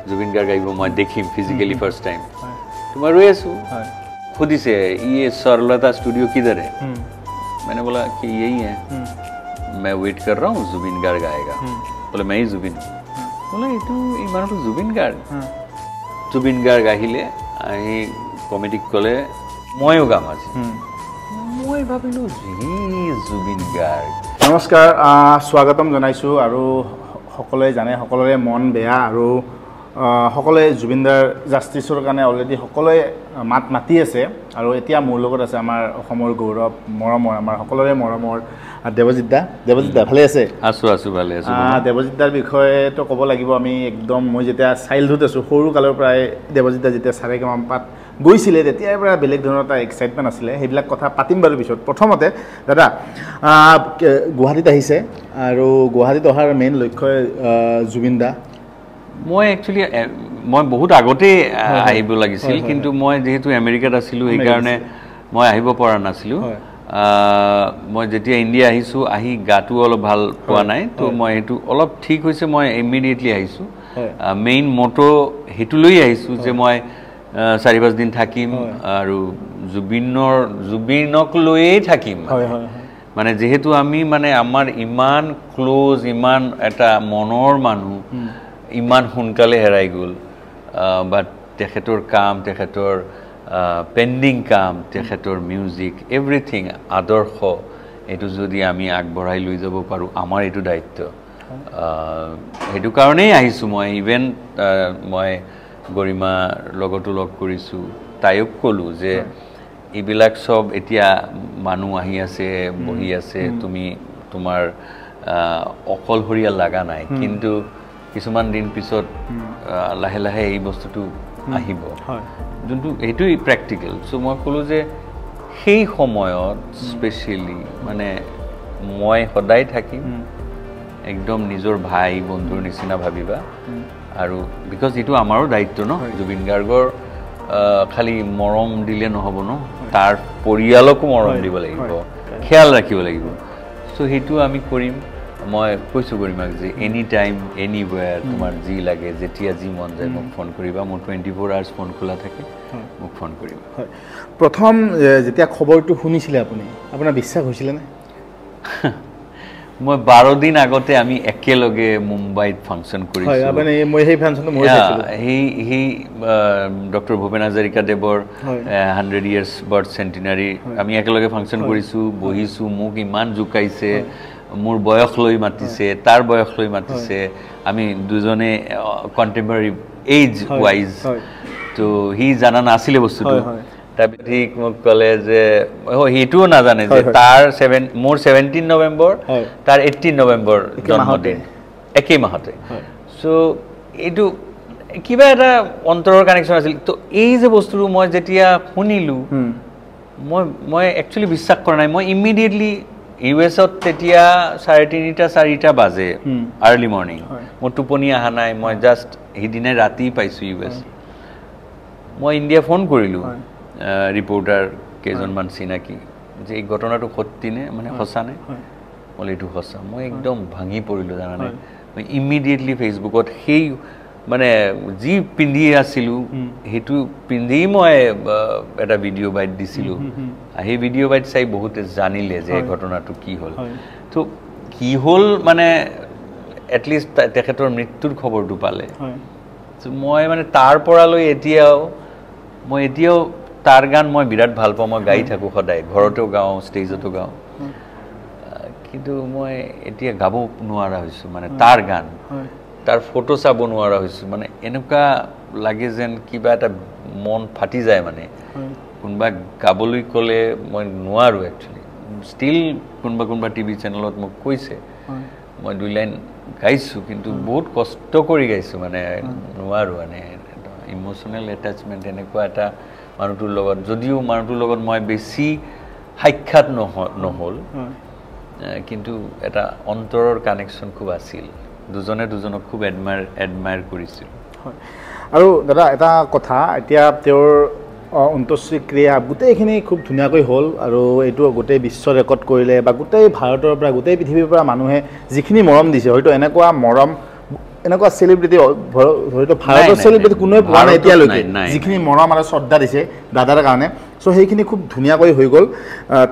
জুবিন গাৰ্গ আহিব মই দেখিম ফিজিক্যালি ফার্স্ট टाइम तो मैं रोई आसू खुदी से ये सरलता स्टूडियो किधर है मैंने बोला कि यही है मैं वेट कर रहा हूँ जुबिन गार्ग आएगा बोले मैं ही जुबिन बोला ये तो जुबिन गार्ग আহিলে আহি কমিটিক কলে ময়ো গাম আজি মই ভাবিলো जुबिन गार्ग নমস্কাৰ স্বাগতম জনাইছো আৰু সকলোৱে জানে সকলোৰে মন বেয়া আৰু সকলোৱে জুবিনদাৰ জাস্টিসৰ কাৰণে অলৰেডি সকলোৱে মাতি আছে আৰু এতিয়া মোৰ লগত আছে আমাৰ অসমৰ গৌৰৱ মৰমৰ আমাৰ সকলোৰে মৰমৰ দেৱজিৎ দা ভালে আছে আছো ভালে আছো দেৱজিৎ দাৰ বিষয়ে তো ক'ব লাগিব আমি একদম মই যেতিয়া চাইল্ডহুড আছো সৰু কালৰ পৰাই দেৱজিৎ দা যেতিয়া সাৰেগামাপাত গৈছিলে তেতিয়াৰ পৰা বেলেগ ধৰণৰ এটা এক্সাইটমেন্ট আছিলে সেইবিলাক কথা পাতিম বাৰু পিছত প্ৰথমতে দাদা গুৱাহাটীত আহিছে আৰু গুৱাহাটীত অহাৰ মেইন লক্ষ্য জুবিন দা মই একচুয়ালি মই বহুত আগতে আহিব লাগিছিল কিন্তু মই যেহেতু আমেৰিকাত আছিলো এই কাৰণে মই আহিব পৰা নাছিলো মই যেতিয়া ইন্ডিয়া আহিছো আহি গাটো অলপ ভাল পোৱা নাই তো মই এটো অলপ ঠিক হৈছে মই ইমিডিয়েটলি আহিছো মেইন মোটো হেতু লৈ আহিছো যে মই 4-5 দিন থাকিম আৰু জুবিনক লৈয়ে থাকিম মানে যেহেতু আমি মানে আমাৰ ইমান ক্লোজ ইমান এটা মনৰ মানুহ ইমান হুনকালে হেৰাই গল বাট তেখেতৰ কাম তেখেতৰ পেন্ডিং কাম তেখেতৰ মিউজিক এভৰিথিং আদৰ্শ এটো যদি আমি আগবঢ়াই লৈ যাব পাৰো আমাৰ এটো দায়িত্ব হেতু কাৰণেই আহিছো মই ইভেন মই গৰিমা লগতো লগ কৰিছো তাইক কলো যে ইবিলাক সব এতিয়া মানুহ আহি আছে বহি আছে তুমি তোমাৰ অকলহৰীয়া লাগা নাই কিন্তু কিছুমান দিন পিছত লাহে লাহে এই বস্তুটো আহিব যোনটো এটোই প্ৰ্যাকটিক্যাল সো মই কলো যে সেই সময়ত স্পেশালি মানে মই সদায় থাকিম একদম নিজৰ ভাই বন্ধুৰ নিচিনা ভাবিবা আৰু বিকজ ইটো আমাৰো দায়িত্ব ন জুবিন গাৰ্গৰ খালি মৰম দিলে নহব ন তাৰ পৰিয়ালকো মৰম দিব লাগিব খেয়াল ৰাখিব লাগিব সো হেতু আমি কৰিম মই কৈছো গৰিমাক যে এনি টাইম এনিৱেয়াৰ তোমাৰ জি লাগে যেতিয়া জি মন যায় মোক ফোন কৰিবা মোৰ 24 আৱাৰ্স ফোন খোলা থাকে মোক ফোন কৰিবা প্ৰথম যেতিয়া খবৰটো শুনিছিলে আপুনি আপোনাৰ বিশ্বাস হৈছিল নে মই 12 দিন আগতে আমি একেলগে মুম্বাইত ফাংচন কৰিছো হয় আপুনি মই সেই ফাংচনটো মই চাইছিলো হি ডক্টৰ ভূপেন হাজৰিকা দেৱৰ 100 ইয়াৰ্স বাৰ্থ সেন্টিনাৰী আমি একেলগে ফাংচন কৰিছো বহিছো মোক ইমান জুকাইছে মোৰ বয়স লৈ মাতিছে তাৰ বয়স লৈ মাতিছে আমি দুজনে কন্টেম্পৰাৰী এজ ওয়াইজ তো হি জানা নাছিলে বস্তুটো তাবিক মোক কলে যে হেতু না জানে যে তাৰ 7 মোৰ 17 নৱেম্বৰ তাৰ 18 নৱেম্বৰ জন্মদিন একেই মাহতে সো এটো কিবা এটা অন্তৰৰ কানেকশন আছিল তো এই যে বস্তুটো মই যেতিয়া শুনিলো মই একচুয়ালি বিশ্বাস কৰা নাই মই ইমিডিয়েটলি ইউএছত তেতিয়া 3:30-4টা বাজে আৰ্লি মৰ্নিং মোৰ টোপনি আহা নাই মই জাস্ট হিদিনে ৰাতি পাইছো ইউএছ মই ইন্ডিয়া ফোন কৰিলো ৰিপৰ্টাৰ কেজনমান চিনাকি যে এই ঘটনাটো সত্যিনে মানে হসানে বলে এটো হসা মই একদম ভাঙি পৰিলো জানানে মই ইমিডিয়েটলি ফেসবুকত সেই মানে জি পিন্ধি আছিল হেতু পিন্ধি মই এটা ভিডিও বাইট দিছিলো আহি ভিডিও বাইট চাই বহুত জানিলে যে ঘটনাটো কি হল তো কি হল মানে এট লিস্ট তেখেতৰ মৃত্যুৰ খবৰটো পালে তো মই মানে তাৰ পৰা লৈ এতিয়াও তাৰ গান মই বিৰাট ভাল পাওঁ মই গাই থাকো সদায় ঘৰতো গাও ষ্টেজতো গাও কিন্তু মই এতিয়া গাব নোৱাৰা হৈছো মানে তাৰ গান তাৰ ফটো চাব নোৱাৰা হৈছো মানে এনেকুৱা লাগে যেন কিবা এটা মন ফাটি যায় মানে কোনবা গাবলৈ কলে মই নোৱাৰো একচুয়ালি ষ্টিল কোনবা টিভি চেনেলত মোক কৈছে মই 2 লাইন গাইছো কিন্তু বহুত কষ্ট কৰি গাইছো মানে নোৱাৰো মানে ইমোশনাল অ্যাটাচমেন্ট এনেকুৱা এটা মানুহটোৰ লগত যদিও মানুহটোৰ লগত মই বেছি সাক্ষাৎ নহল কিন্তু এটা অন্তৰৰ কানেকশন খুব আছিল দুজনে দুজনক খুব এডমায়াৰ কৰিছিল আৰু দাদা এটা কথা এতিয়া তেওঁৰ অন্তঃক্ৰিয়া গোটেইখিনি খুব ধুনীয়াকৈ হ'ল আৰু এইটো গোটেই বিশ্ব ৰেকৰ্ড কৰিলে বা গোটেই ভাৰতৰ পৰা গোটেই পৃথিৱীৰ পৰা মানুহে যিখিনি মৰম দিছে হয়তো এনেকুৱা মৰম এনেকুৱা চেলিব্ৰিটি হয়তো ভাৰতৰ চেলিব্ৰিটি কোনোৱে পোৱা নাই এতিয়ালৈকে যিখিনি মৰম আৰু শ্ৰদ্ধা দিছে দাদাৰ কাৰণে চ' সেইখিনি খুব ধুনীয়াকৈ হৈ গ'ল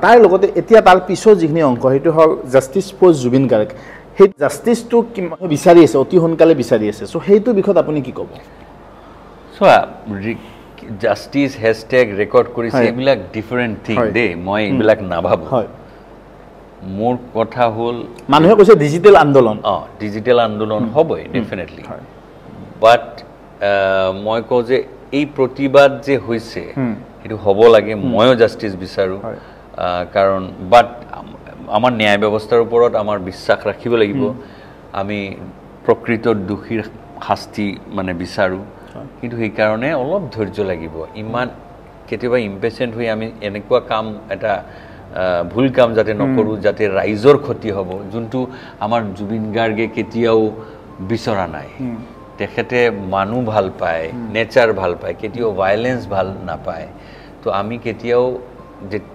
তাৰ লগতে এতিয়া তাৰ পিছৰ যিখিনি অংশ সেইটো হ'ল জাষ্টিছ ফৰ জুবিন গাৰ্গ সেই জাষ্টিছটো বিচাৰি আছে অতি সোনকালে বিচাৰি আছে চ' সেইটো বিষয়ত আপুনি কি ক'ব চোৱা জাষ্টিছ হেছটেগ ৰেকৰ্ড কৰিছে এইবিলাক ডিফাৰেণ্ট থিং দেই মই এইবিলাক নাভাবোঁ মোৰ কথা হ'ল মানুহে কৈছে ডিজিটেল আন্দোলন ডিজিটেল আন্দোলন হ'বই ডেফিনেটলি বাট মই কওঁ যে এই প্ৰতিবাদ যে হৈছে সেইটো হ'ব লাগে ময়ো জাষ্টিছ বিচাৰোঁ কাৰণ বাট আমাৰ ন্যায় ব্যৱস্থাৰ ওপৰত আমাৰ বিশ্বাস ৰাখিব লাগিব আমি প্ৰকৃত দোষীৰ শাস্তি মানে বিচাৰোঁ কিন্তু সেইকাৰণে অলপ ধৈৰ্য লাগিব ইমান কেতিয়াবা ইম্পেচেণ্ট হৈ আমি এনেকুৱা কাম এটা ভুল কাম যাতে নকৰোঁ যাতে ৰাইজৰ ক্ষতি হ'ব যোনটো আমাৰ জুবিন গাৰ্গে কেতিয়াও বিচৰা নাই তেখেতে মানুহ ভাল পায় নেচাৰ ভাল পায় কেতিয়াও ভাইলেঞ্চ ভাল নাপায় তো আমি কেতিয়াও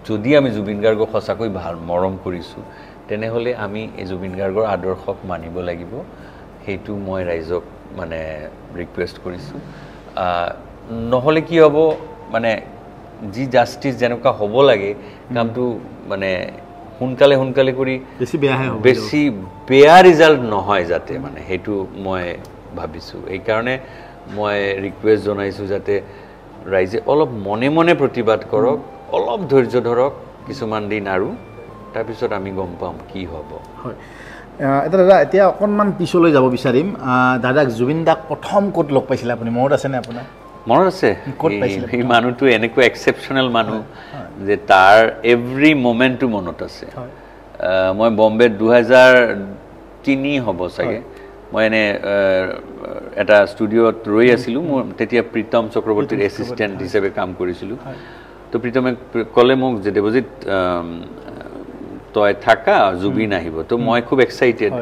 যদি আমি জুবিন গাৰ্গক সঁচাকৈ ভাল মৰম কৰিছোঁ তেনেহ'লে আমি এই জুবিন গাৰ্গৰ আদৰ্শক মানিব লাগিব সেইটো মই ৰাইজক মানে ৰিকুৱেষ্ট কৰিছোঁ নহ'লে কি হ'ব মানে যি জাষ্টিছ যেনেকুৱা হ'ব লাগে কামটো মানে সোনকালে সোনকালে কৰি বেছি বেয়া ৰিজাল্ট নহয় যাতে মানে সেইটো মই ভাবিছোঁ এইকাৰণে মই ৰিকুৱেষ্ট জনাইছোঁ যাতে ৰাইজে অলপ মনে মনে প্ৰতিবাদ কৰক অলপ ধৈৰ্য ধৰক কিছুমান দিন আৰু তাৰপিছত আমি গম পাম কি হ'ব হয় এটা দাদা এতিয়া অকণমান পিছলৈ যাব বিচাৰিম দাদাক জুবিন দাক প্ৰথম ক'ত লগ পাইছিলে আপুনি মনত আছেনে আপোনাৰ মনত আছে এই মানুহটো এনেকুৱা এক্সেপশ্যনেল মানুহ যে তাৰ এভৰি মোমেণ্টটো মনত আছে মই বম্বেত 2003 হ'ব চাগে মই এনে এটা ষ্টুডিঅ'ত ৰৈ আছিলোঁ মোৰ তেতিয়া প্ৰীতম চক্ৰৱৰ্তীৰ এছিষ্টেণ্ট হিচাপে কাম কৰিছিলোঁ তো প্ৰীতমে ক'লে মোক যে দেৱজিৎ তই থাকা জুবিন আহিব তো মই খুব এক্সাইটেড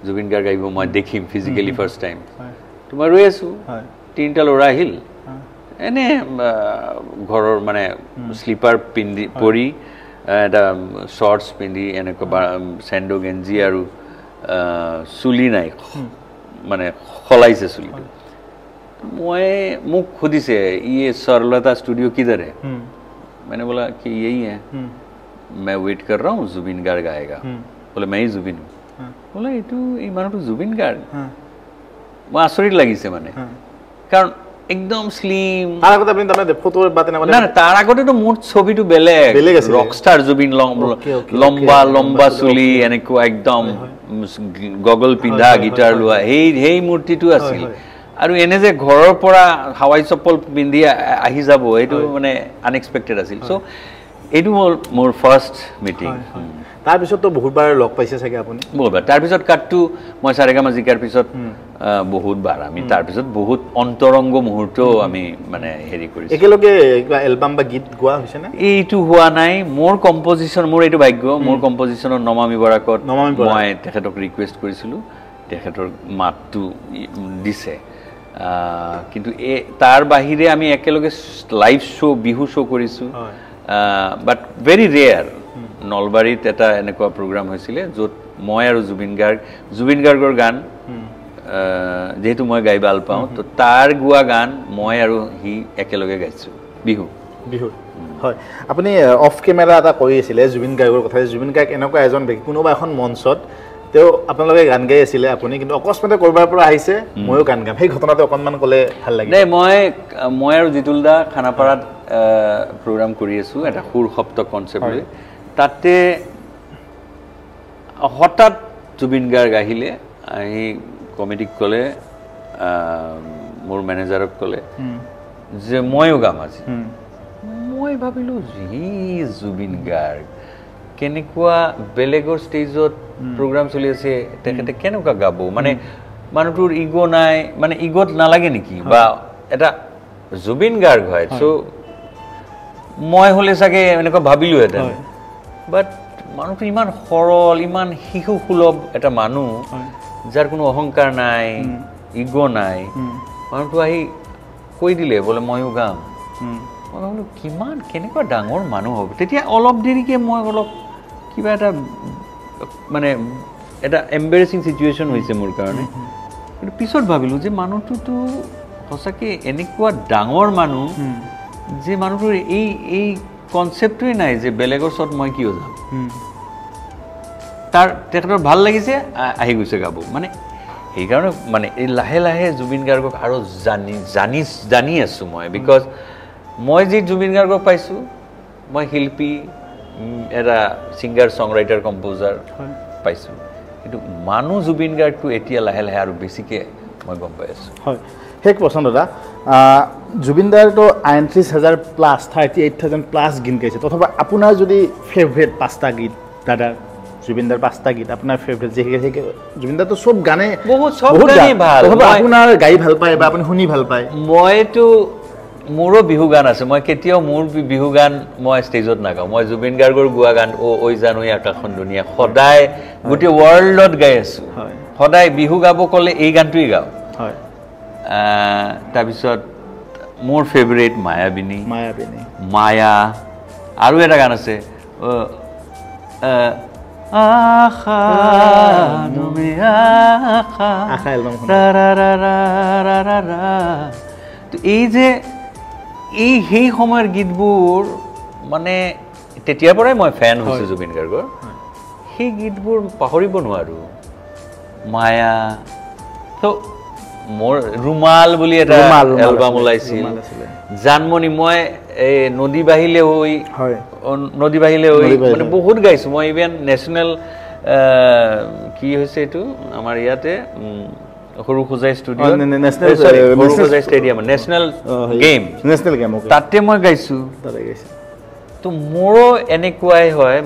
জুবিন গাৰ্গ আহিব মই দেখিম ফিজিকেলি ফাৰ্ষ্ট টাইম তো মই ৰৈ আছোঁ 3টা ল'ৰা আহিল এনে ঘৰৰ মানে স্লিপাৰ পিন্ধি পৰি এটা শ্বৰ্টছ পিন্ধি এনেকুৱা চেণ্ডো গেঞ্জি আৰু চুলি নাই মানে সলাইছে চুলিটো মই মোক সুধিছে ये सरलता स्टूडियो किधर है मैंने बोला कि यही है मैं वेट कर रहा हूँ जुबिन गार्ग आएगा बोले मैं ही जुबिन हूँ बोला এইটো এই মানুহটো জুবিন গাৰ্গ মই আচৰিত লাগিছে মানে কাৰণ একদম স্লিম তাৰ আগতে আপুনি তাৰমানে ফটো বাতে না না তাৰ আগতেতো মোৰ ছবিটো বেলেগ ৰকষ্টাৰ জুবিন লম্বা লম্বা চুলি এনেকুৱা একদম গগল পিন্ধা গিটাৰ লোৱা সেই মূৰ্তিটো আছিল আৰু এনে যে ঘৰৰ পৰা হাৱাই চপ্পল পিন্ধি আহি যাব এইটো মানে আনএক্সপেক্টেড আছিল চ' এইটো মোৰ ফাৰ্ষ্ট মিটিং তাৰপিছততো বহুতবাৰ লগ পাইছে চাগে আপুনি বহুতবাৰ তাৰপিছত কাটটো মই চাৰেগামা জিকাৰ পিছত বহুতবাৰ আমি তাৰপিছত বহুত অন্তৰংগ মুহূৰ্তও আমি মানে হেৰি কৰিছোঁ একেলগে কিবা এলবাম বা গীত গোৱা হৈছেনে এইটো হোৱা নাই মোৰ কম্পজিশ্যন মোৰ এইটো ভাগ্য মোৰ কম্পজিশ্যনৰ নমামি বৰাকত মই তেখেতক ৰিকুৱেষ্ট কৰিছিলোঁ তেখেতৰ মাতটো দিছে কিন্তু তাৰ বাহিৰে আমি একেলগে লাইভ শ্ব' বিহু শ্ব' কৰিছোঁ বাট ভেৰি ৰেয়াৰ নলবাৰীত এটা এনেকুৱা প্ৰগ্ৰাম হৈছিলে য'ত মই আৰু জুবিন গাৰ্গৰ গান যেহেতু মই গাই ভাল পাওঁ তো তাৰ গোৱা গান মই আৰু সি একেলগে গাইছোঁ বিহু হয় আপুনি অফ কেমেৰা এটা কৈ আছিলে জুবিন গাৰ্গৰ কথা জুবিন গাৰ্গ এনেকুৱা এজন ব্যক্তি কোনোবা এখন মঞ্চত তেওঁ আপোনালোকে গান গাই আছিলে আপুনি কিন্তু অকস্মাতে কৰবাৰ পৰা আহিছে ময়ো গান গাম সেই ঘটনাটো অকণমান ক'লে ভাল লাগে দেই মই আৰু জিতুল দা খানাপাৰাত প্ৰগ্ৰাম কৰি আছোঁ এটা সুৰ সপ্তক কনচেপ্ট লৈ তাতে হঠাৎ জুবিন গাৰ্গ আহিলে আহি কমিটিক ক'লে মোৰ মেনেজাৰক ক'লে যে ময়ো গাম আজি মই ভাবিলোঁ জুবিন গাৰ্গ কেনেকুৱা বেলেগৰ ষ্টেজত প্ৰগ্ৰাম চলি আছে তেখেতে কেনেকুৱা গাব মানে মানুহটোৰ ইগ' নাই মানে ইগ'ত নালাগে নেকি বা এটা জুবিন গাৰ্গ হয় চ' মই হ'লে চাগে এনেকুৱা ভাবিলোহেঁতেন বাট মানুহটো ইমান সৰল ইমান শিশুসুলভ এটা মানুহ যাৰ কোনো অহংকাৰ নাই ইগ' নাই মানুহটো আহি কৈ দিলে বোলে ময়ো গাম মই ভাবিলোঁ কিমান কেনেকুৱা ডাঙৰ মানুহ হ'ব তেতিয়া অলপ দেৰিকৈ মই অলপ কিবা এটা মানে এটা এম্বেৰেচিং চিটুৱেশ্যন হৈছে মোৰ কাৰণে কিন্তু পিছত ভাবিলোঁ যে মানুহটোতো সঁচাকৈ এনেকুৱা ডাঙৰ মানুহ যে মানুহটোৰ এই কনচেপ্টটোৱেই নাই যে বেলেগৰ ওচৰত মই কিয় যাম তেখেতৰ ভাল লাগিছে আহি গৈছে গাব মানে সেইকাৰণে মানে এই লাহে লাহে জুবিন গাৰ্গক আৰু জানি আছোঁ মই বিকজ মই যি জুবিন গাৰ্গক পাইছোঁ মই শিল্পী এটা ছিংগাৰ ছং ৰাইটাৰ কম্প'জাৰ পাইছোঁ কিন্তু মানুহ জুবিন গাৰ্গটো এতিয়া লাহে লাহে আৰু বেছিকৈ মই গম পাই আছোঁ হয় শেষ প্ৰশ্ন দাদা জুবিন দাৰতো ৩৯,০০০ প্লাছ ৩৮,০০০ প্লাছ গীত গাইছে তথাপি আপোনাৰ যদি ফেভৰেট 5টা গীত দাদা জুবিন দাৰ 5টা গীত আপোনাৰ ফেভৰেট যে জুবিন দাৰতো চব গানে চব গানেই ভাল আপোনাৰ গাই ভাল পায় বা আপুনি শুনি ভাল পায় মইতো মোৰো বিহু গান আছে মই কেতিয়াও মোৰ বিহু গান মই ষ্টেজত নাগাওঁ মই জুবিন গাৰ্গৰ গোৱা গান ঐ জানৈ আকাশখন ধুনীয়া সদায় গোটেই ৱৰ্ল্ডত গাই আছোঁ সদায় বিহু গাব ক'লে এই গানটোৱেই গাওঁ হয় তাৰপিছত মোৰ ফেভৰেট মায়াবিনী মায়া আৰু এটা গান আছে আশা নমে আশা তো এই যে সেই সময়ৰ গীতবোৰ মানে তেতিয়াৰ পৰাই মই ফেন হৈছোঁ জুবিন গাৰ্গৰ সেই গীতবোৰ পাহৰিব নোৱাৰোঁ মায়া তো মোৰ ৰুমাল বুলি এটা এলবাম ওলাইছিল জানমণি মই এই নদী বাহিলে হৈ মানে বহুত গাইছোঁ মই ইভেন নেশ্যনেল কি হৈছে এইটো আমাৰ ইয়াতে সৰু খোজাই ষ্টুডিঅ সৰু খোজাই ষ্টেডিয়াম নেশ্যনেল গেম তাতে মই গাইছোঁ তো মোৰো এনেকুৱাই হয়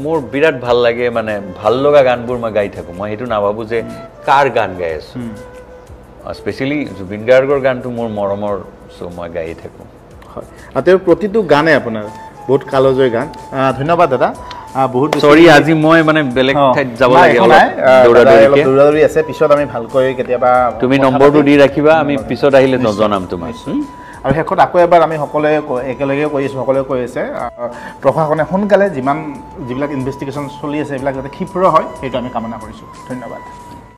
মোৰ বিৰাট ভাল লাগে মানে ভাল লগা গানবোৰ মই গাই থাকোঁ মই সেইটো নাভাবোঁ যে কাৰ গান গাই আছোঁ স্পেচিয়েলি জুবিন গাৰ্গৰ গানটো মোৰ মৰমৰ চ' মই গাই থাকোঁ হয় আৰু তেওঁৰ প্ৰতিটো গানে আপোনাৰ বহুত কালজয়ী গান ধন্যবাদ দাদা বহুত সৰি আজি মই মানে বেলেগ ঠাইত যাব লাগে দৌৰাদৌৰি আছে পিছত আমি ভালকৈ কেতিয়াবা তুমি নম্বৰটো দি ৰাখিবা আমি পিছত আহিলে জনাম তোমাক আৰু শেষত আকৌ এবাৰ আমি সকলোৱে একেলগে কৈ আছোঁ সকলোৱে কৈ আছে প্ৰশাসনে সোনকালে যিবিলাক ইনভেষ্টিগেশ্যন চলি আছে এইবিলাক যাতে ক্ষীপ্ৰ হয় সেইটো আমি কামনা কৰিছোঁ ধন্যবাদ